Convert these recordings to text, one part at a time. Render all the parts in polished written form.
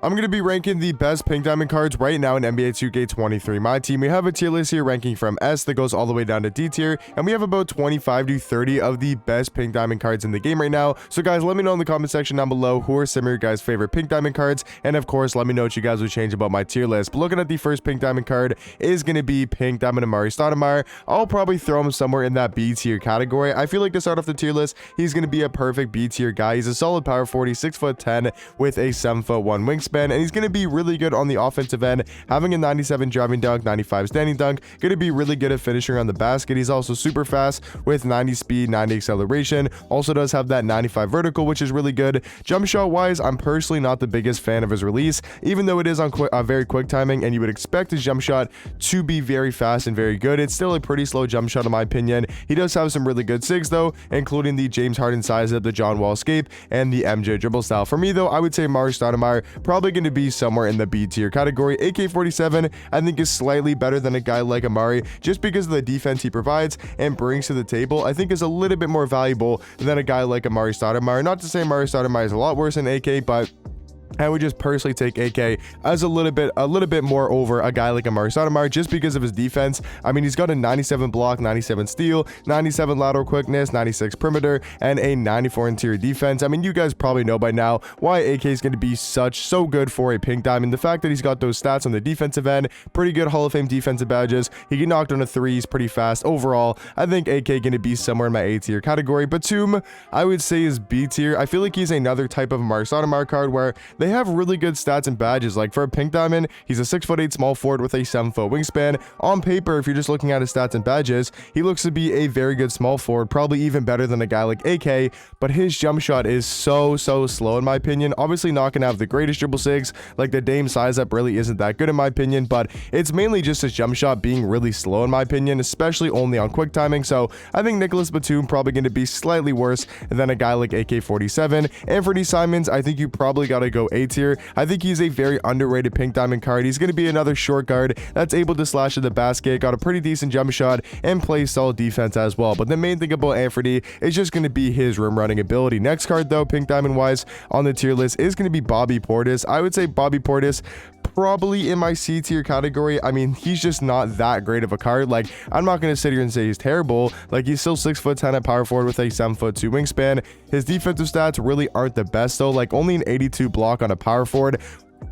I'm going to be ranking the best pink diamond cards right now in NBA 2K23. My team, we have a tier list here ranking from S that goes all the way down to D tier, and we have about 25 to 30 of the best pink diamond cards in the game right now. So guys, let me know in the comment section down below who are some of your guys' favorite pink diamond cards, and of course, let me know what you guys would change about my tier list. But looking at the first pink diamond card is going to be pink diamond Amari Stoudemire. I'll probably throw him somewhere in that B tier category. I feel like to start off the tier list, he's going to be a perfect B tier guy. He's a solid power forward, 6'10" with a 7'1" wingspan, and he's going to be really good on the offensive end, having a 97 driving dunk, 95 standing dunk, going to be really good at finishing around the basket. He's also super fast with 90 speed, 90 acceleration, also does have that 95 vertical, which is really good. Jump shot wise, I'm personally not the biggest fan of his release, even though it is on very quick timing, and you would expect his jump shot to be very fast and very good. It's still a pretty slow jump shot in my opinion. He does have some really good sigs though, including the James Harden size up, the John Wall escape, and the MJ dribble style. For me though, I would say Amari Stoudemire probably going to be somewhere in the B tier category. AK-47 I think is slightly better than a guy like Amari, just because of the defense he provides and brings to the table. I think is a little bit more valuable than a guy like Amari Stoudemire. Not to say Amari Stoudemire is a lot worse than AK, but I would just personally take AK as a little bit more over a guy like Amari Stoudemire just because of his defense. I mean, he's got a 97 block, 97 steal, 97 lateral quickness, 96 perimeter, and a 94 interior defense. I mean, you guys probably know by now why AK is going to be so good for a pink diamond. The fact that he's got those stats on the defensive end, pretty good Hall of Fame defensive badges. He can knock down a threes pretty fast. Overall, I think AK going to be somewhere in my A tier category. Batum, I would say is B tier. I feel like he's another type of Amari Stoudemire card where they have really good stats and badges. Like for a pink diamond, he's a 6'8" small forward with a 7-foot wingspan. On paper, if you're just looking at his stats and badges, he looks to be a very good small forward, probably even better than a guy like AK, but his jump shot is so slow in my opinion. Obviously not gonna have the greatest dribble sigs, like the Dame size up really isn't that good in my opinion, but it's mainly just his jump shot being really slow in my opinion, especially only on quick timing. So I think Nicholas Batum probably going to be slightly worse than a guy like AK-47. Anthony Simons, I think you probably got to go A tier. I think he's a very underrated pink diamond card. He's going to be another short guard that's able to slash at the basket, got a pretty decent jump shot, and plays solid defense as well. But the main thing about Anthony is just going to be his rim running ability. Next card though, pink diamond wise on the tier list, is going to be Bobby Portis. I would say Bobby Portis probably in my C tier category. I mean, he's just not that great of a card. Like, I'm not going to sit here and say he's terrible. Like, he's still 6'10" at power forward with a 7'2" wingspan. His defensive stats really aren't the best though, like only an 82 block on a power forward.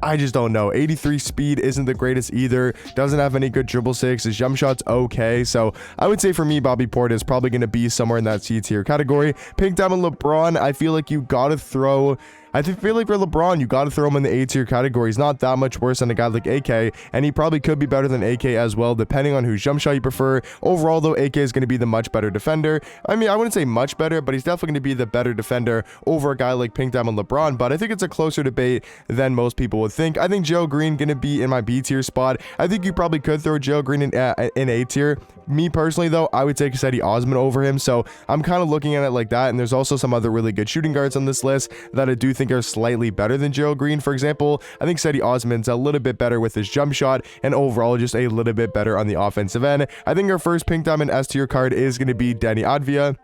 I just don't know. 83 speed isn't the greatest either. Doesn't have any good dribble sigs. His jump shot's okay. So I would say for me, Bobby Portis is probably going to be somewhere in that C tier category. Pink diamond LeBron, I feel like you got to throw... I feel like for LeBron, you got to throw him in the A tier category. He's not that much worse than a guy like AK, and he probably could be better than AK as well, depending on whose jump shot you prefer. Overall, though, AK is going to be the much better defender. I mean, I wouldn't say much better, but he's definitely going to be the better defender over a guy like Pink Diamond LeBron, but I think it's a closer debate than most people would think. I think Joe Green going to be in my B tier spot. I think you probably could throw Joe Green in A tier. Me personally, though, I would take Cedi Osman over him, so I'm kind of looking at it like that, and there's also some other really good shooting guards on this list that I do think are slightly better than Gerald Green. For example, I think Cedi Osman's a little bit better with his jump shot, and overall just a little bit better on the offensive end. I think our first pink diamond S tier card is going to be Deni Avdija.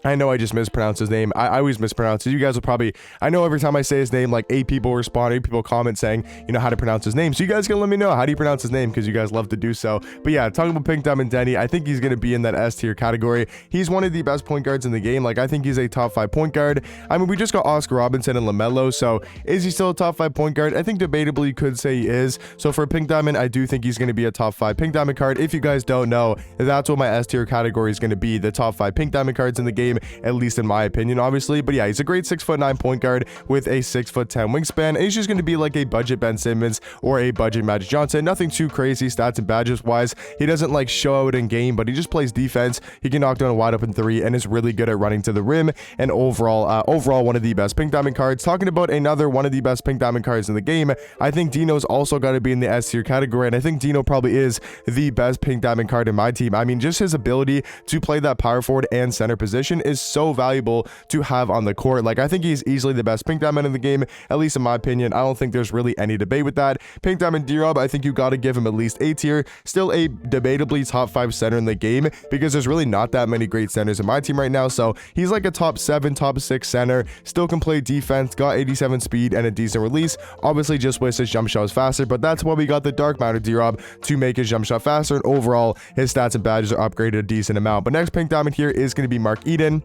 I know I just mispronounced his name. I always mispronounce it. You guys will probably, I know every time I say his name, like 8 people respond, 8 people comment saying, you know, how to pronounce his name. So you guys can let me know, how do you pronounce his name? Because you guys love to do so. But yeah, talking about Pink Diamond Deni, I think he's going to be in that S tier category. He's one of the best point guards in the game. Like, I think he's a top 5 point guard. I mean, we just got Oscar Robinson and LaMelo. So is he still a top 5 point guard? I think debatably you could say he is. So for Pink Diamond, I do think he's going to be a top 5 Pink Diamond card. If you guys don't know, that's what my S tier category is going to be. The top 5 Pink Diamond cards in the game, at least in my opinion, obviously. But yeah, he's a great 6'9" point guard with a 6'10" wingspan, and he's just going to be like a budget Ben Simmons or a budget Magic Johnson. Nothing too crazy stats and badges wise. He doesn't like show out in game, but he just plays defense. He can knock down a wide open 3 and is really good at running to the rim, and overall one of the best Pink Diamond cards. Talking about another one of the best Pink Diamond cards in the game, I think Dino's also got to be in the S tier category, and I think Dino probably is the best Pink Diamond card in my team. I mean, just his ability to play that power forward and center position position is so valuable to have on the court. Like, I think he's easily the best pink diamond in the game, at least in my opinion. I don't think there's really any debate with that. Pink diamond D-Rob, I think you got to give him at least A tier. Still a debatably top 5 center in the game, because there's really not that many great centers in my team right now. So he's like a top 7, top 6 center. Still can play defense, got 87 speed and a decent release. Obviously just wish his jump shot was faster, but that's why we got the dark matter D-Rob, to make his jump shot faster, and overall his stats and badges are upgraded a decent amount. But next pink diamond here is going to be Mark Eden.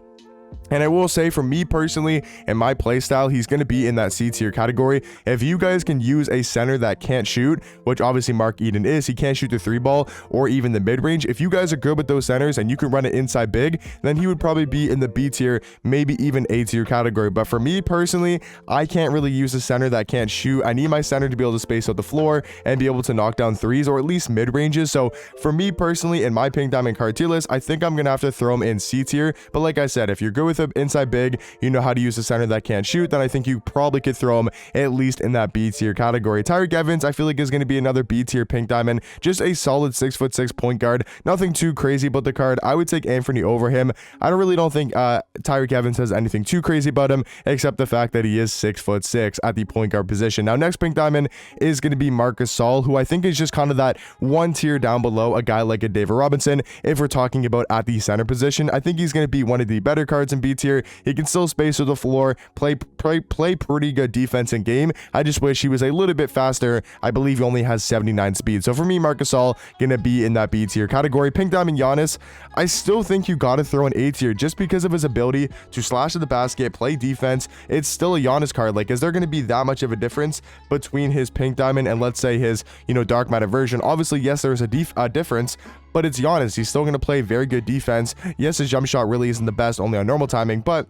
And I will say, for me personally and my playstyle, he's going to be in that C tier category. If you guys can use a center that can't shoot, which obviously Mark Eden is, he can't shoot the 3-ball or even the mid-range. If you guys are good with those centers and you can run it inside big, then he would probably be in the B tier, maybe even A tier category. But for me personally, I can't really use a center that can't shoot. I need my center to be able to space out the floor and be able to knock down threes, or at least mid-ranges. So for me personally, in my pink diamond card tier list, I think I'm going to have to throw him in C tier. But like I said, if you're good with him inside big, you know how to use a center that can't shoot, then I think you probably could throw him at least in that B tier category. Tyreek Evans, I feel like is going to be another B tier pink diamond, just a solid 6'6" point guard. Nothing too crazy about the card. I would take Anthony over him. I don't think Tyreek Evans has anything too crazy about him, except the fact that he is 6'6" at the point guard position. Now, next pink diamond is going to be Marcus Saul, who I think is just kind of that one tier down below a guy like a David Robinson. If we're talking about at the center position, I think he's going to be one of the better cards in B tier. He can still space to the floor, play pretty good defense in game. I just wish he was a little bit faster. I believe he only has 79 speed. So for me, Marcus All gonna be in that B tier category. Pink diamond Giannis, I still think you gotta throw an A tier just because of his ability to slash to the basket, play defense. It's still a Giannis card. Like, is there gonna be that much of a difference between his pink diamond and, let's say, his dark matter version? Obviously, yes, there's a difference, but it's Giannis. He's still going to play very good defense. Yes, his jump shot really isn't the best, only on normal timing, but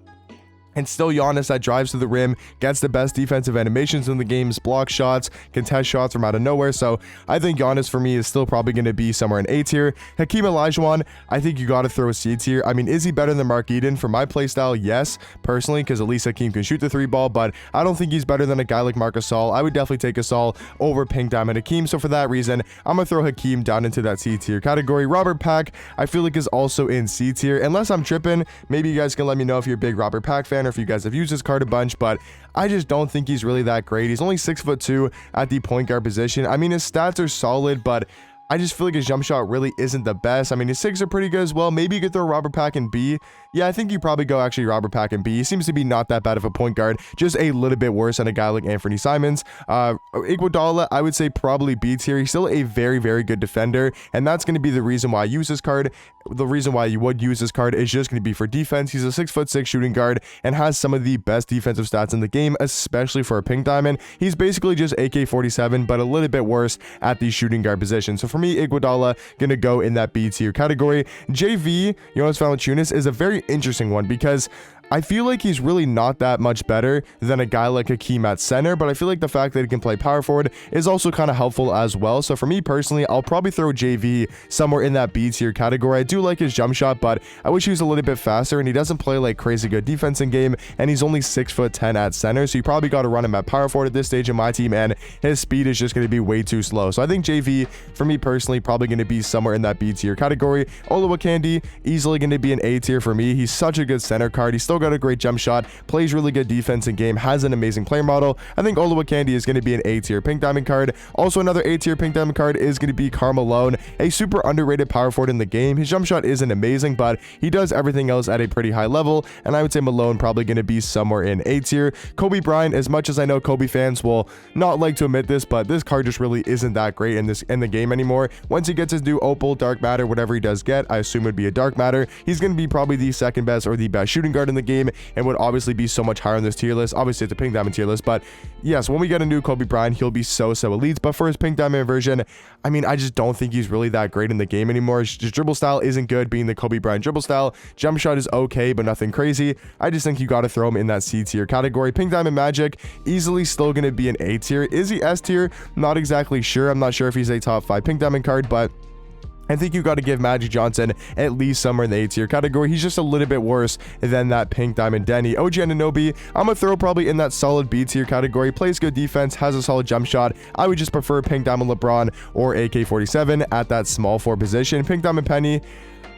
and still Giannis that drives to the rim, gets the best defensive animations in the games, block shots, contest shots from out of nowhere. So I think Giannis for me is still probably going to be somewhere in A tier. Hakeem Olajuwon, I think you got to throw a C tier. I mean, is he better than Mark Eden? For my playstyle, yes, personally, because at least Hakeem can shoot the 3-ball, but I don't think he's better than a guy like Marcus Gasol. I would definitely take Gasol over pink diamond Hakeem. So for that reason, I'm going to throw Hakeem down into that C tier category. Robert Pack, I feel like is also in C tier. Unless I'm tripping, maybe you guys can let me know if you're a big Robert Pack fan or if you guys have used this card a bunch, but I just don't think he's really that great. He's only 6'2" at the point guard position. I mean, his stats are solid, but I just feel like his jump shot really isn't the best. I mean, his 6 are pretty good as well. Maybe you could throw Robert Pack in B. Yeah, I think you probably go actually Robert Pack in B. He seems to be not that bad of a point guard, just a little bit worse than a guy like Anthony Simons. Iguodala, I would say probably B tier. He's still a very, very good defender, and that's going to be the reason why I use this card. The reason why you would use this card is just going to be for defense. He's a 6'6" shooting guard and has some of the best defensive stats in the game, especially for a pink diamond. He's basically just AK-47, but a little bit worse at the shooting guard position. So for me, Iguodala gonna go in that B tier category. JV, Jonas Valanciunas, is a very interesting one because I feel like he's really not that much better than a guy like Hakeem at center, but I feel like the fact that he can play power forward is also kind of helpful as well. So for me personally, I'll probably throw JV somewhere in that B tier category. I do like his jump shot, but I wish he was a little bit faster, and he doesn't play like crazy good defense in game, and he's only 6'10" at center, so you probably got to run him at power forward at this stage in my team, and his speed is just going to be way too slow. So I think JV, for me personally, probably going to be somewhere in that B tier category. Olawokandi, easily going to be an A tier for me. He's such a good center card. He's still got a great jump shot, plays really good defense in game, has an amazing player model. I think Olawokandi is going to be an A tier pink diamond card. Also, another A tier pink diamond card is going to be Karl Malone, a super underrated power forward in the game. His jump shot isn't amazing, but he does everything else at a pretty high level, and I would say Malone probably going to be somewhere in A tier. Kobe Bryant, as much as I know Kobe fans will not like to admit this, but this card just really isn't that great in the game anymore. Once he gets his new opal, dark matter, whatever he does get, I assume it would be a dark matter. He's going to be probably the second best or the best shooting guard in the game, and would obviously be so much higher on this tier list. Obviously, it's a pink diamond tier list, but yes, when we get a new Kobe Bryant, he'll be so elite. But for his pink diamond version, I mean, I just don't think he's really that great in the game anymore. His dribble style isn't good, being the Kobe Bryant dribble style. Jump shot is okay, but nothing crazy. I just think you got to throw him in that C tier category. Pink diamond Magic, easily still going to be an A tier. Is he S tier? Not exactly sure. I'm not sure if he's a top 5 pink diamond card, but I think you got to give Magic Johnson at least somewhere in the A tier category. He's just a little bit worse than that pink diamond Denny. OG Anunoby, I'm going to throw probably in that solid B tier category. Plays good defense, has a solid jump shot. I would just prefer pink diamond LeBron or AK-47 at that small 4 position. Pink diamond Penny,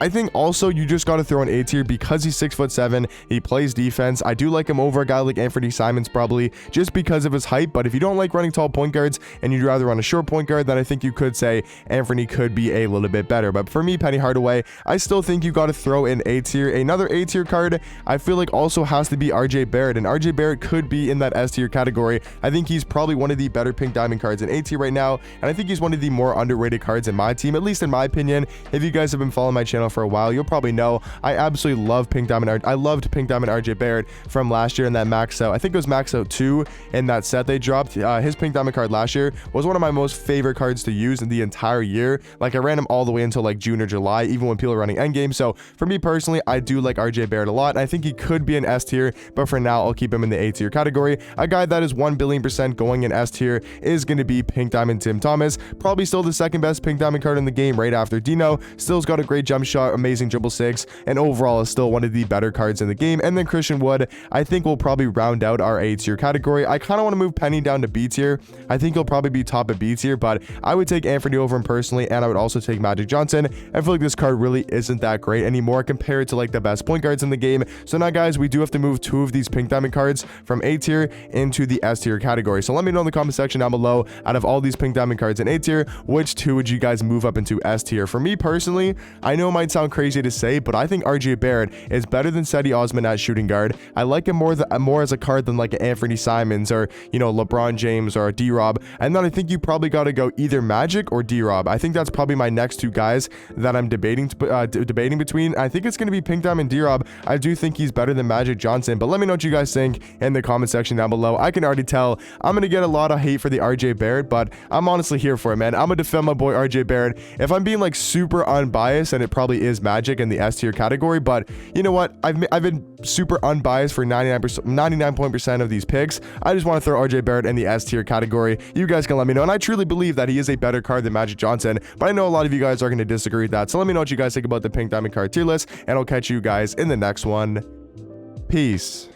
I think also you just got to throw an A tier because he's 6'7". He plays defense. I do like him over a guy like Anthony Simons probably just because of his height. But if you don't like running tall point guards and you'd rather run a short point guard, then I think you could say Anthony could be a little bit better. But for me, Penny Hardaway, I still think you got to throw in A tier. Another A tier card I feel like also has to be RJ Barrett, and RJ Barrett could be in that S tier category. I think he's probably one of the better pink diamond cards in A tier right now, and I think he's one of the more underrated cards in my team, at least in my opinion. If you guys have been following my channel for a while, you'll probably know I absolutely love pink diamond. I loved pink diamond RJ Barrett from last year in that max out. I think it was max out 2 in that set they dropped. His pink diamond card last year was one of my most favorite cards to use in the entire year. Like, I ran him all the way until like June or July, even when people were running endgame. So for me personally, I do like RJ Barrett a lot. I think he could be an S tier, but for now I'll keep him in the A tier category. A guy that is 1,000,000,000% going in S tier is going to be pink diamond Tim Thomas. Probably still the second best pink diamond card in the game right after Dino. Still's got a great jump shot, amazing dribble 6, and overall is still one of the better cards in the game. And then Christian Wood, I think will probably round out our A tier category. I kind of want to move Penny down to B tier. I think he'll probably be top of B tier, but I would take Anthony over him personally, and I would also take Magic Johnson. I feel like this card really isn't that great anymore compared to like the best point guards in the game. So now, guys, we do have to move 2 of these pink diamond cards from A tier into the S tier category. So let me know in the comment section down below, out of all these pink diamond cards in A tier, which 2 would you guys move up into S tier? For me personally, I know it might sound crazy to say, but I think RJ Barrett is better than Cedi Osman at shooting guard. I like him more as a card than like an Anthony Simons or, you know, LeBron James or D-Rob. And then I think you probably got to go either Magic or D-Rob. I think that's probably my next 2 guys that I'm debating between. I think it's going to be pink diamond D-Rob. I do think he's better than Magic Johnson, but let me know what you guys think in the comment section down below. I can already tell I'm going to get a lot of hate for the RJ Barrett, but I'm honestly here for it, man. I'm going to defend my boy RJ Barrett. If I'm being like super unbiased, and it probably is Magic in the S tier category, but you know what? I've been super unbiased for 99% of these picks. I just want to throw RJ Barrett in the S tier category. You guys can let me know, and I truly believe that he is a better card than Magic Johnson, but I know a lot of you guys are going to disagree with that. So let me know what you guys think about the pink diamond card tier list, and I'll catch you guys in the next one. Peace.